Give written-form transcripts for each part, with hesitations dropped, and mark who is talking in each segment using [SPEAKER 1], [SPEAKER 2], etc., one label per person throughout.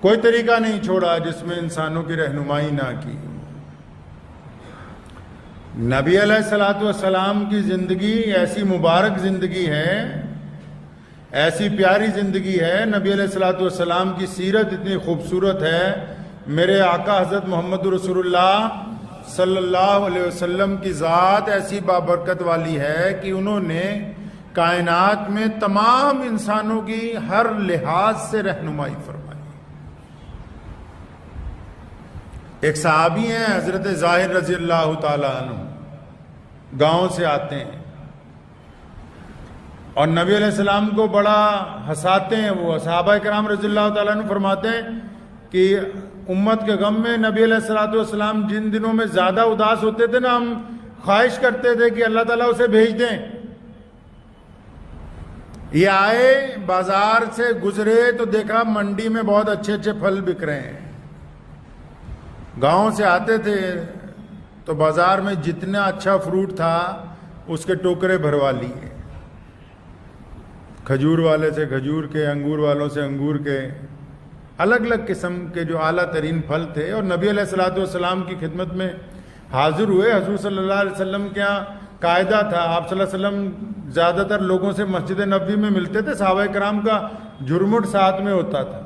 [SPEAKER 1] کوئی طریقہ نہیں چھوڑا جس میں انسانوں کی رہنمائی نہ کی۔ نبی علیہ الصلوۃ والسلام کی زندگی ایسی مبارک زندگی ہے، ایسی پیاری زندگی ہے، نبی علیہ الصلوۃ والسلام کی سیرت اتنی خوبصورت ہے۔ میرے آقا حضرت محمد رسول اللہ صلی اللہ علیہ وسلم کی ذات ایسی بابرکت والی ہے کہ انہوں نے کائنات میں تمام انسانوں کی ہر لحاظ سے رہنمائی فرمائی۔ ایک صحابی ہیں حضرت ظاہر رضی اللہ تعالیٰ عنہ، گاؤں سے آتے ہیں اور نبی علیہ السلام کو بڑا ہنساتے ہیں۔ وہ صحابہ کرام رضی اللہ تعالیٰ عنہ فرماتے ہیں کہ امت کے غم میں نبی علیہ الصلوۃ والسلام جن دنوں میں زیادہ اداس ہوتے تھے نا، ہم خواہش کرتے تھے کہ اللہ تعالیٰ اسے بھیج دیں۔ یہ آئے بازار سے گزرے تو دیکھا منڈی میں بہت اچھے اچھے پھل بک رہے ہیں۔ گاؤں سے آتے تھے تو بازار میں جتنا اچھا فروٹ تھا اس کے ٹوکرے بھروا لیے، کھجور والے سے کھجور کے، انگور والوں سے انگور کے، الگ الگ قسم کے جو اعلیٰ ترین پھل تھے، اور نبی علیہ الصلوۃ والسلام کی خدمت میں حاضر ہوئے۔ حضور صلی اللہ علیہ وسلم کے یہاں قاعدہ تھا، آپ صلی اللہ علیہ وسلم زیادہ تر لوگوں سے مسجد نبوی میں ملتے تھے، صحابہ کرام کا جھرمٹ ساتھ میں ہوتا تھا۔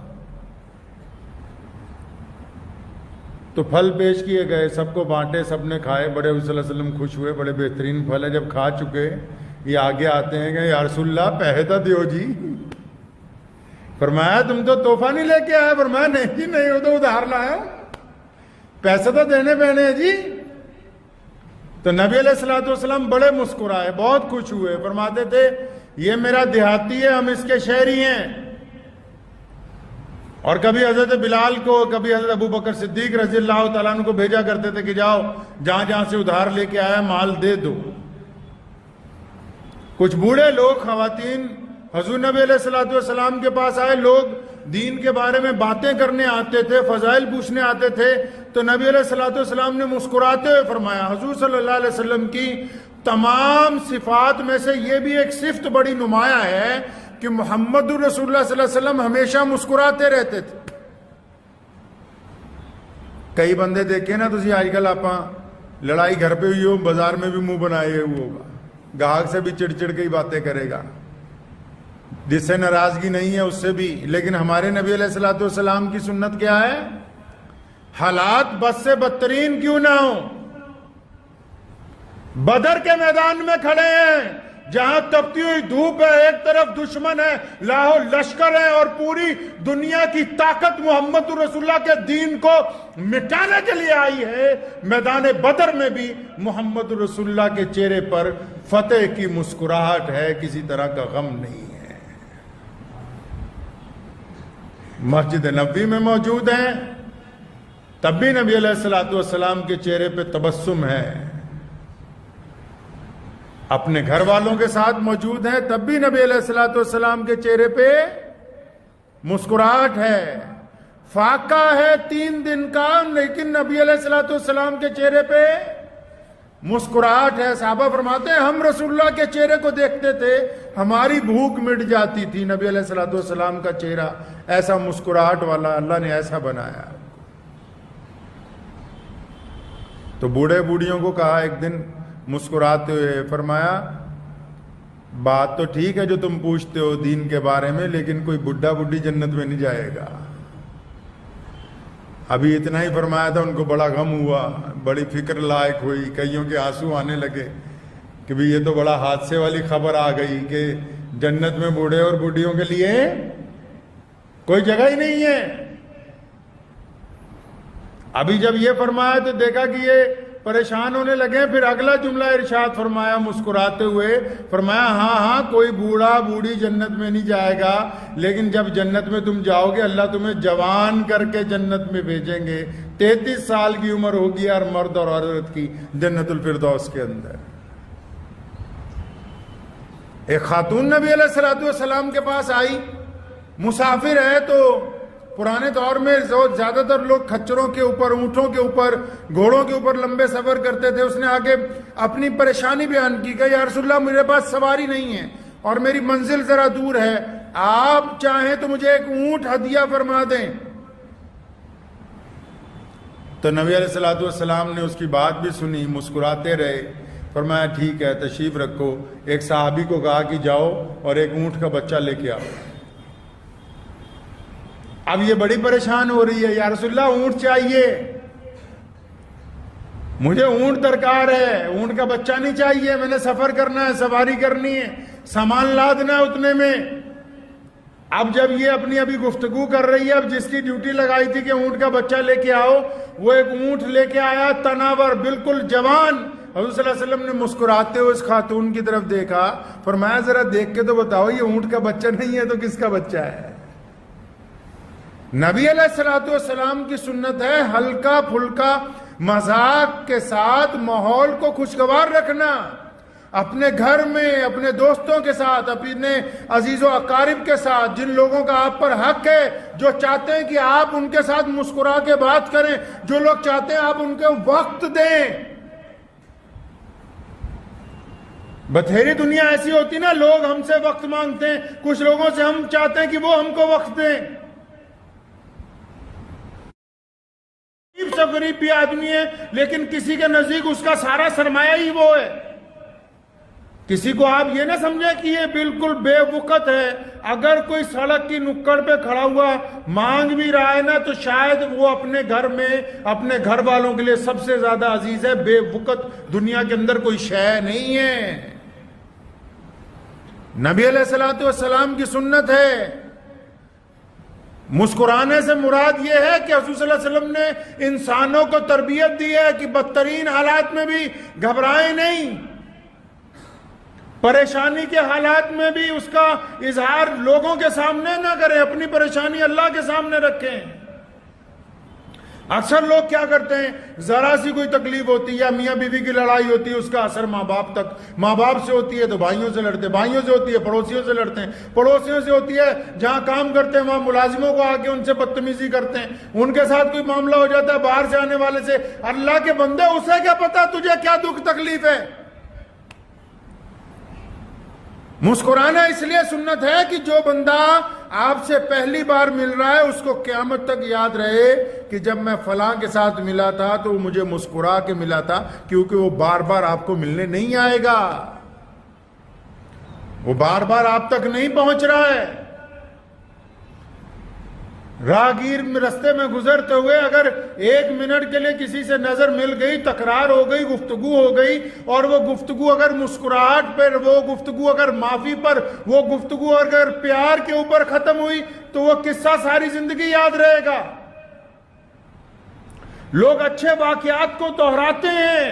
[SPEAKER 1] تو پھل پیش کیے گئے، سب کو بانٹے، سب نے کھائے، بڑے حضور صلی اللہ علیہ وسلم خوش ہوئے، بڑے بہترین پھل ہے۔ جب کھا چکے یہ آگے آتے ہیں کہ یا رسول اللہ پیسہ دیو جی۔ فرمایا تم تو تحفہ نہیں لے کے آئے؟ فرمایا نہیں جی نہیں، وہ تو ادھار لایا، پیسے تو دینے پہنے ہیں جی۔ تو نبی علیہ الصلوۃ والسلام بڑے مسکرائے، بہت خوش ہوئے، فرماتے تھے یہ میرا دیہاتی ہے، ہم اس کے شہری ہیں۔ اور کبھی حضرت بلال کو، کبھی حضرت ابو بکر صدیق رضی اللہ تعالیٰ عنہ کو بھیجا کرتے تھے کہ جاؤ جہاں جہاں سے ادھار لے کے آیا مال دے دو۔ کچھ بوڑھے لوگ، خواتین حضور نبی علیہ الصلوۃ والسلام کے پاس آئے، لوگ دین کے بارے میں باتیں کرنے آتے تھے، فضائل پوچھنے آتے تھے، تو نبی علیہ الصلوۃ والسلام نے مسکراتے ہوئے فرمایا، حضور صلی اللہ علیہ وسلم کی تمام صفات میں سے یہ بھی ایک صفت بڑی نمایاں ہے کہ محمد رسول اللہ صلی اللہ علیہ وسلم ہمیشہ مسکراتے رہتے تھے۔ کئی بندے دیکھے نا تسی آج کل آپ لڑائی گھر پہ ہوئی ہو، بازار میں بھی منہ بنائے ہوا ہوگا، گاہک سے بھی چڑ چڑ کے ہی باتیں کرے گا، جس سے ناراضگی نہیں ہے اس سے بھی۔ لیکن ہمارے نبی علیہ الصلوۃ والسلام کی سنت کیا ہے؟ حالات بد سے بدترین کیوں نہ ہوں، بدر کے میدان میں کھڑے ہیں جہاں تپتی ہوئی دھوپ ہے، ایک طرف دشمن ہے، لاہو لشکر ہے، اور پوری دنیا کی طاقت محمد رسول اللہ کے دین کو مٹانے کے لیے آئی ہے، میدان بدر میں بھی محمد رسول اللہ کے چہرے پر فتح کی مسکراہٹ ہے، کسی طرح کا غم نہیں ہے۔ مسجد نبوی میں موجود ہیں تب بھی نبی علیہ الصلوۃ والسلام کے چہرے پہ تبسم ہے، اپنے گھر والوں کے ساتھ موجود ہیں تب بھی نبی علیہ الصلوۃ والسلام کے چہرے پہ مسکراہٹ ہے۔ فاقہ ہے 3 دن کا، لیکن نبی علیہ الصلوۃ والسلام کے چہرے پہ مسکراہٹ ہے۔ صحابہ فرماتے ہیں ہم رسول اللہ کے چہرے کو دیکھتے تھے، ہماری بھوک مٹ جاتی تھی۔ نبی علیہ الصلوۃ والسلام کا چہرہ ایسا مسکراہٹ والا اللہ نے ایسا بنایا۔ تو بوڑھے بوڑھیوں کو کہا ایک دن مسکراتے ہوئے، فرمایا بات تو ٹھیک ہے جو تم پوچھتے ہو دین کے بارے میں، لیکن کوئی بڈھا بڈھی جنت میں نہیں جائے گا۔ ابھی اتنا ہی فرمایا تھا، ان کو بڑا غم ہوا، بڑی فکر لائق ہوئی، کئیوں کے آنسو آنے لگے کہ بھی یہ تو بڑا حادثے والی خبر آ گئی کہ جنت میں بوڑھے اور بوڑھیوں کے لیے کوئی جگہ ہی نہیں ہے۔ ابھی جب یہ فرمایا تو دیکھا کہ یہ پریشان ہونے لگے، پھر اگلا جملہ ارشاد فرمایا مسکراتے ہوئے، فرمایا ہاں کوئی بوڑھا بوڑھی جنت میں نہیں جائے گا، لیکن جب جنت میں تم جاؤ گے اللہ تمہیں جوان کر کے جنت میں بھیجیں گے، 33 سال کی عمر ہوگی ہر مرد اور عورت کی جنت الفردوس کے اندر۔ ایک خاتون نبی علیہ الصلوۃ والسلام کے پاس آئی، مسافر ہے، تو پرانے دور میں زیادہ تر لوگ کھچروں کے اوپر، اونٹوں کے اوپر، گھوڑوں کے اوپر لمبے سفر کرتے تھے۔ اس نے آگے اپنی پریشانی بیان کی کہ یا رسول اللہ میرے پاس سواری نہیں ہے اور میری منزل ذرا دور ہے، آپ چاہیں تو مجھے ایک اونٹ ہدیہ فرما دیں۔ تو نبی علیہ الصلوۃ والسلام نے اس کی بات بھی سنی، مسکراتے رہے، فرمایا ٹھیک ہے تشریف رکھو۔ ایک صحابی کو کہا کہ جاؤ اور ایک اونٹ کا بچہ لے کے آؤ۔ اب یہ بڑی پریشان ہو رہی ہے، یا رسول اللہ اونٹ چاہیے، مجھے اونٹ درکار ہے، اونٹ کا بچہ نہیں چاہیے، میں نے سفر کرنا ہے، سواری کرنی ہے، سامان لادنا ہے اتنے میں۔ اب جب یہ اپنی ابھی گفتگو کر رہی ہے، اب جس کی ڈیوٹی لگائی تھی کہ اونٹ کا بچہ لے کے آؤ، وہ ایک اونٹ لے کے آیا، تناور، بالکل جوان۔ حضور صلی اللہ علیہ وسلم نے مسکراتے ہوئے اس خاتون کی طرف دیکھا، فرمایا ذرا دیکھ کے تو بتاؤ یہ اونٹ کا بچہ نہیں ہے تو کس کا بچہ ہے؟ نبی علیہ الصلوۃ والسلام کی سنت ہے ہلکا پھلکا مذاق کے ساتھ ماحول کو خوشگوار رکھنا، اپنے گھر میں، اپنے دوستوں کے ساتھ، اپنے عزیز و اقارب کے ساتھ، جن لوگوں کا آپ پر حق ہے، جو چاہتے ہیں کہ آپ ان کے ساتھ مسکرا کے بات کریں، جو لوگ چاہتے ہیں آپ ان کو وقت دیں۔ بتھیری دنیا ایسی ہوتی نا، لوگ ہم سے وقت مانگتے ہیں، کچھ لوگوں سے ہم چاہتے ہیں کہ وہ ہم کو وقت دیں۔ غریب سے غریب بھی آدمی ہے، لیکن کسی کے نزدیک اس کا سارا سرمایہ ہی وہ ہے۔ کسی کو آپ یہ نہ سمجھیں کہ یہ بالکل بے وقت ہے، اگر کوئی سڑک کی نکڑ پہ کھڑا ہوا مانگ بھی رہا ہے نا، تو شاید وہ اپنے گھر میں اپنے گھر والوں کے لیے سب سے زیادہ عزیز ہے۔ بے وقت دنیا کے اندر کوئی شے نہیں ہے۔ نبی علیہ الصلوۃ والسلام کی سنت ہے۔ مسکرانے سے مراد یہ ہے کہ حضور صلی اللہ علیہ وسلم نے انسانوں کو تربیت دی ہے کہ بدترین حالات میں بھی گھبرائیں نہیں، پریشانی کے حالات میں بھی اس کا اظہار لوگوں کے سامنے نہ کریں، اپنی پریشانی اللہ کے سامنے رکھیں۔ اکثر لوگ کیا کرتے ہیں، ذرا سی کوئی تکلیف ہوتی ہے یا میاں بیوی کی لڑائی ہوتی ہے، اس کا اثر ماں باپ تک، ماں باپ سے ہوتی ہے تو بھائیوں سے لڑتے ہیں، بھائیوں سے ہوتی ہے پڑوسیوں سے لڑتے ہیں، پڑوسیوں سے ہوتی ہے جہاں کام کرتے ہیں وہاں ملازموں کو آ کے ان سے بدتمیزی کرتے ہیں، ان کے ساتھ کوئی معاملہ ہو جاتا ہے باہر سے آنے والے سے۔ اللہ کے بندے، اسے کیا پتا تجھے کیا دکھ تکلیف ہے؟ مسکرانا اس لیے سنت ہے کہ جو بندہ آپ سے پہلی بار مل رہا ہے اس کو قیامت تک یاد رہے کہ جب میں فلاں کے ساتھ ملا تھا تو وہ مجھے مسکرا کے ملا تھا، کیونکہ وہ بار بار آپ کو ملنے نہیں آئے گا، وہ بار بار آپ تک نہیں پہنچ رہا ہے۔ راہگیر رستے میں گزرتے ہوئے اگر 1 منٹ کے لیے کسی سے نظر مل گئی، تکرار ہو گئی، گفتگو ہو گئی، اور وہ گفتگو اگر مسکراہٹ پر، وہ گفتگو اگر معافی پر، وہ گفتگو اگر پیار کے اوپر ختم ہوئی، تو وہ قصہ ساری زندگی یاد رہے گا۔ لوگ اچھے واقعات کو دہراتے ہیں،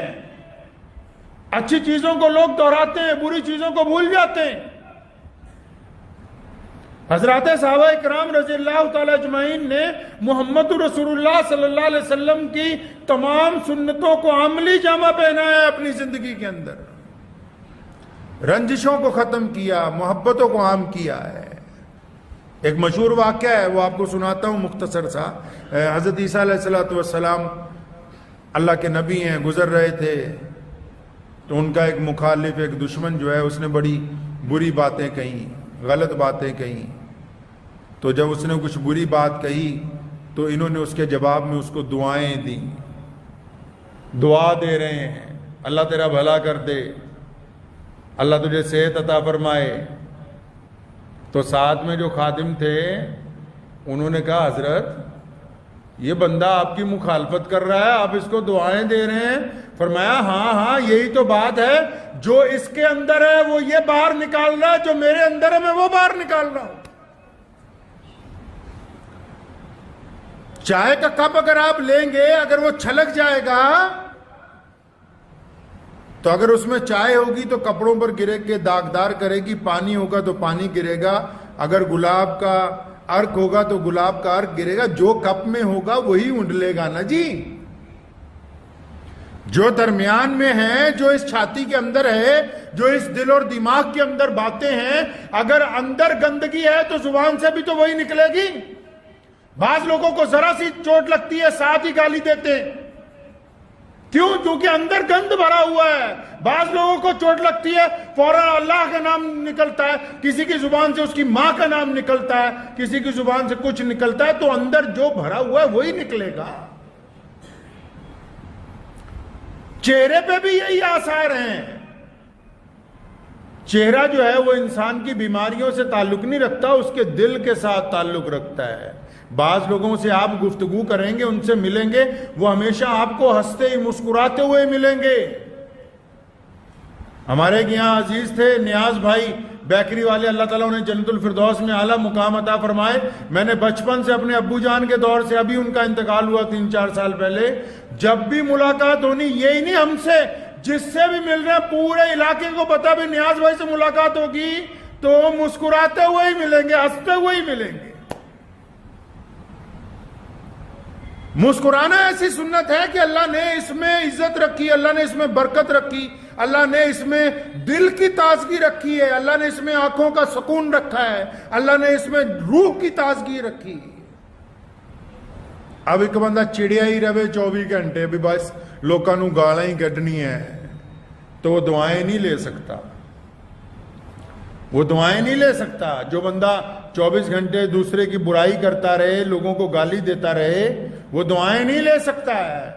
[SPEAKER 1] اچھی چیزوں کو لوگ دہراتے ہیں، بری چیزوں کو بھول جاتے ہیں۔ حضرات صحابہ کرام رضی اللہ تعالی اجمعین نے محمد رسول اللہ صلی اللہ علیہ وسلم کی تمام سنتوں کو عملی جامہ پہنایا ہے اپنی زندگی کے اندر، رنجشوں کو ختم کیا، محبتوں کو عام کیا ہے۔ ایک مشہور واقعہ ہے، وہ آپ کو سناتا ہوں مختصر سا۔ حضرت عیسیٰ علیہ السلام اللہ کے نبی ہیں، گزر رہے تھے تو ان کا ایک مخالف، ایک دشمن جو ہے، اس نے بڑی بری باتیں کہیں، غلط باتیں کہیں۔ تو جب اس نے کچھ بری بات کہی تو انہوں نے اس کے جواب میں اس کو دعائیں دیں، دعا دے رہے ہیں، اللہ تیرا بھلا کر دے، اللہ تجھے صحت عطا فرمائے۔ تو ساتھ میں جو خادم تھے انہوں نے کہا حضرت یہ بندہ آپ کی مخالفت کر رہا ہے، آپ اس کو دعائیں دے رہے ہیں؟ فرمایا ہاں یہی تو بات ہے، جو اس کے اندر ہے وہ یہ باہر نکال رہا ہے، جو میرے اندر ہے میں وہ باہر نکال رہا ہوں۔ چائے کا کپ اگر آپ لیں گے، اگر وہ چھلک جائے گا تو اگر اس میں چائے ہوگی تو کپڑوں پر گرے کے داغدار کرے گی، پانی ہوگا تو پانی گرے گا، اگر گلاب کا عرق ہوگا تو گلاب کا عرق گرے گا، جو کپ میں ہوگا وہی اونڈلے گا نا جی۔ جو درمیان میں ہے، جو اس چھاتی کے اندر ہے، جو اس دل اور دماغ کے اندر باتیں ہیں، اگر اندر گندگی ہے تو زبان سے بھی تو وہی نکلے گی۔ بعض لوگوں کو ذرا سی چوٹ لگتی ہے ساتھ ہی گالی دیتے ہیں، کیوں؟ کیونکہ اندر گند بھرا ہوا ہے۔ بعض لوگوں کو چوٹ لگتی ہے فوراً اللہ کا نام نکلتا ہے، کسی کی زبان سے اس کی ماں کا نام نکلتا ہے، کسی کی زبان سے کچھ نکلتا ہے، تو اندر جو بھرا ہوا ہے وہی نکلے گا۔ چہرے پہ بھی یہی آثار ہیں. چہرہ جو ہے وہ انسان کی بیماریوں سے تعلق نہیں رکھتا، اس کے دل کے ساتھ تعلق رکھتا ہے. بعض لوگوں سے آپ گفتگو کریں گے، ان سے ملیں گے، وہ ہمیشہ آپ کو ہنستے ہی مسکراتے ہوئے ملیں گے. ہمارے یہاں عزیز تھے نیاز بھائی بیکری والے، اللہ تعالیٰ انہیں جنت الفردوس میں اعلیٰ مقام عطا فرمائے. میں نے بچپن سے اپنے ابو جان کے دور سے، ابھی ان کا انتقال ہوا 3-4 سال پہلے، جب بھی ملاقات ہونی، یہی نہیں ہم سے، جس سے بھی مل رہے ہیں پورے علاقے کو پتا بھی نیاز بھائی سے ملاقات ہوگی تو مسکراتے ہوئے ہی ملیں گے، ہنستے ہوئے ہی ملیں گے. مسکرانا ایسی سنت ہے کہ اللہ نے اس میں عزت رکھی، اللہ نے اس میں برکت رکھی، اللہ نے اس میں دل کی تازگی رکھی ہے، اللہ نے اس میں آنکھوں کا سکون رکھا ہے، اللہ نے اس میں روح کی تازگی رکھی. اب ایک بندہ چڑیا ہی رہے 24 گھنٹے بھی بس لوکاں نوں گالاں ہی کڈنی ہے تو وہ دعائیں نہیں لے سکتا. وہ دعائیں نہیں لے سکتا. جو بندہ 24 گھنٹے دوسرے کی برائی کرتا رہے، لوگوں کو گالی دیتا رہے، وہ دعائیں نہیں لے سکتا ہے.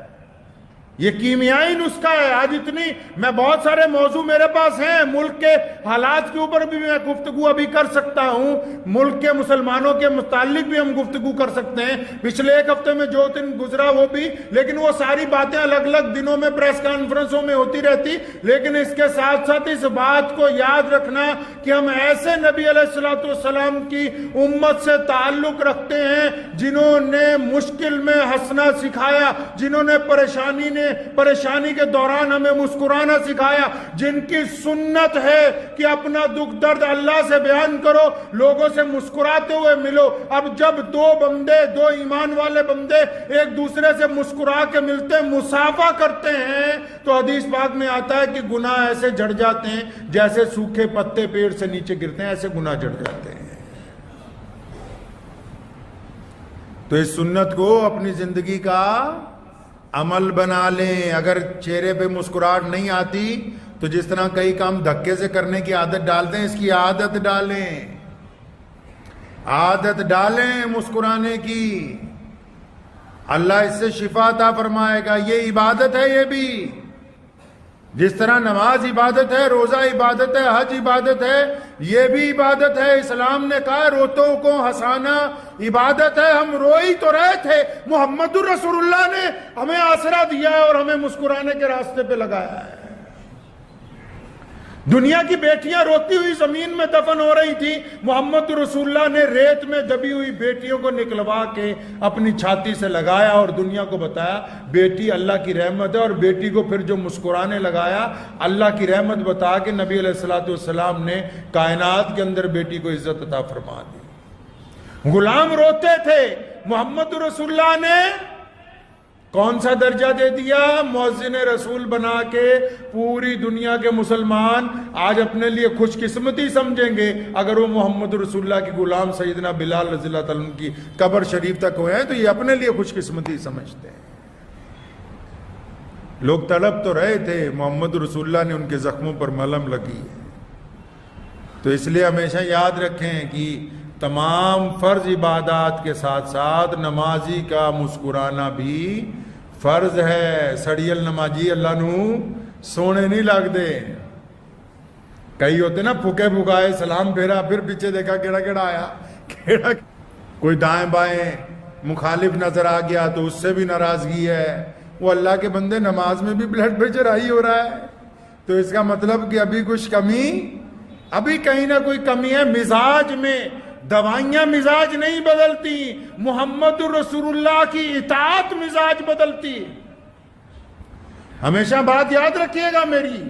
[SPEAKER 1] یہ کیمیائی نسخہ ہے. آج اتنی میں بہت سارے موضوع میرے پاس ہیں، ملک کے حالات کے اوپر بھی میں گفتگو ابھی کر سکتا ہوں، ملک کے مسلمانوں کے متعلق بھی ہم گفتگو کر سکتے ہیں. پچھلے ایک ہفتے میں جو دن گزرا وہ بھی، لیکن وہ ساری باتیں الگ الگ دنوں میں پریس کانفرنسوں میں ہوتی رہتی. لیکن اس کے ساتھ ساتھ اس بات کو یاد رکھنا کہ ہم ایسے نبی علیہ السلام کی امت سے تعلق رکھتے ہیں جنہوں نے مشکل میں ہنسنا سکھایا، جنہوں نے پریشانی کے دوران ہمیں مسکرانا سکھایا، جن کی سنت ہے کہ اپنا دکھ درد اللہ سے بیان کرو، لوگوں سے مسکراتے ہوئے ملو. اب جب دو ایمان والے بندے ایک دوسرے سے مسکرا کے ملتے، مصافحہ کرتے ہیں، تو حدیث پاک میں آتا ہے کہ گناہ ایسے جھڑ جاتے ہیں جیسے سوکھے پتے پیڑ سے نیچے گرتے ہیں، ایسے گناہ جھڑ جاتے ہیں. تو اس سنت کو اپنی زندگی کا عمل بنا لیں. اگر چہرے پہ مسکراہٹ نہیں آتی تو جس طرح کئی کام دھکے سے کرنے کی عادت ڈالتے ہیں، اس کی عادت ڈالیں مسکرانے کی. اللہ اس سے شفا عطا فرمائے گا. یہ عبادت ہے. یہ بھی جس طرح نماز عبادت ہے، روزہ عبادت ہے، حج عبادت ہے، یہ بھی عبادت ہے. اسلام نے کہا روتوں کو ہنسانا عبادت ہے. ہم روئی تو رہے تھے، محمد الرسول اللہ نے ہمیں آسرا دیا ہے اور ہمیں مسکرانے کے راستے پہ لگایا ہے. دنیا کی بیٹیاں روتی ہوئی زمین میں دفن ہو رہی تھی، محمد رسول اللہ نے ریت میں دبی ہوئی بیٹیوں کو نکلوا کے اپنی چھاتی سے لگایا اور دنیا کو بتایا بیٹی اللہ کی رحمت ہے. اور بیٹی کو پھر جو مسکرانے لگایا، اللہ کی رحمت بتا کے نبی علیہ السلام نے کائنات کے اندر بیٹی کو عزت عطا فرما دی. غلام روتے تھے، محمد رسول اللہ نے کون سا درجہ دے دیا؟ مؤذن رسول بنا کے پوری دنیا کے مسلمان آج اپنے لیے خوش قسمتی سمجھیں گے اگر وہ محمد رسول اللہ کی غلام سیدنا بلال رضی اللہ تعالیٰ عنہ کی قبر شریف تک ہوئے ہیں تو یہ اپنے لیے خوش قسمتی سمجھتے ہیں. لوگ تڑپ تو رہے تھے، محمد رسول اللہ نے ان کے زخموں پر ملہم لگی ہے. تو اس لیے ہمیشہ یاد رکھیں کہ تمام فرض عبادات کے ساتھ ساتھ نمازی کا مسکرانا بھی فرض ہے. سڑیل نمازی اللہ نو سونے نہیں لگ دے. کئی ہوتے نا پھکے پھکائے سلام پھیرا پھر پیچھے دیکھا کیڑا کیڑا آیا، کوئی دائیں بائیں مخالف نظر آ گیا تو اس سے بھی ناراضگی ہے. وہ اللہ کے بندے نماز میں بھی بلڈ پریشر ہائی ہو رہا ہے تو اس کا مطلب کہ ابھی کچھ کمی، ابھی کہیں نہ کوئی کمی ہے. مزاج میں دوائیاں مزاج نہیں بدلتی، محمد رسول اللہ کی اطاعت مزاج بدلتی. ہمیشہ بات یاد رکھیے گا میری،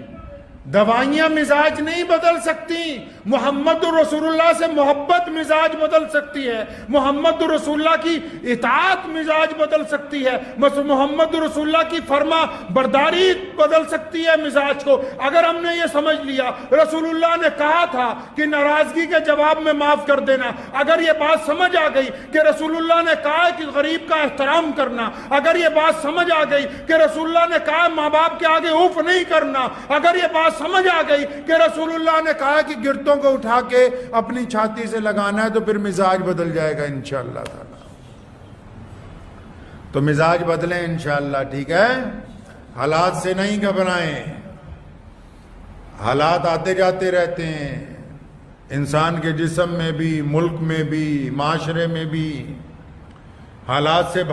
[SPEAKER 1] دوائیاں مزاج نہیں بدل سکتی، محمد رسول اللہ سے محبت مزاج بدل سکتی ہے، محمد رسول اللہ کی اطاعت مزاج بدل سکتی ہے، محمد رسول اللہ کی فرما برداری بدل سکتی ہے مزاج کو. اگر ہم نے یہ سمجھ لیا رسول اللہ نے کہا تھا کہ ناراضگی کے جواب میں معاف کر دینا، اگر یہ بات سمجھ آ گئی کہ رسول اللہ نے کہا کہ غریب کا احترام کرنا، اگر یہ بات سمجھ آ گئی کہ رسول اللہ نے کہا ماں باپ کے آگے اف نہیں کرنا، اگر یہ بات سمجھ آ گئی کہ رسول اللہ نے کہا کہ گرتوں کو اٹھا کے اپنی چھاتی سے لگانا ہے، تو پھر مزاج بدل جائے گا انشاءاللہ تعالی. تو مزاج بدلیں انشاءاللہ. ٹھیک ہے، حالات سے نہیں گھبرائیں. حالات آتے جاتے رہتے ہیں، انسان کے جسم میں بھی، ملک میں بھی، معاشرے میں بھی. حالات سے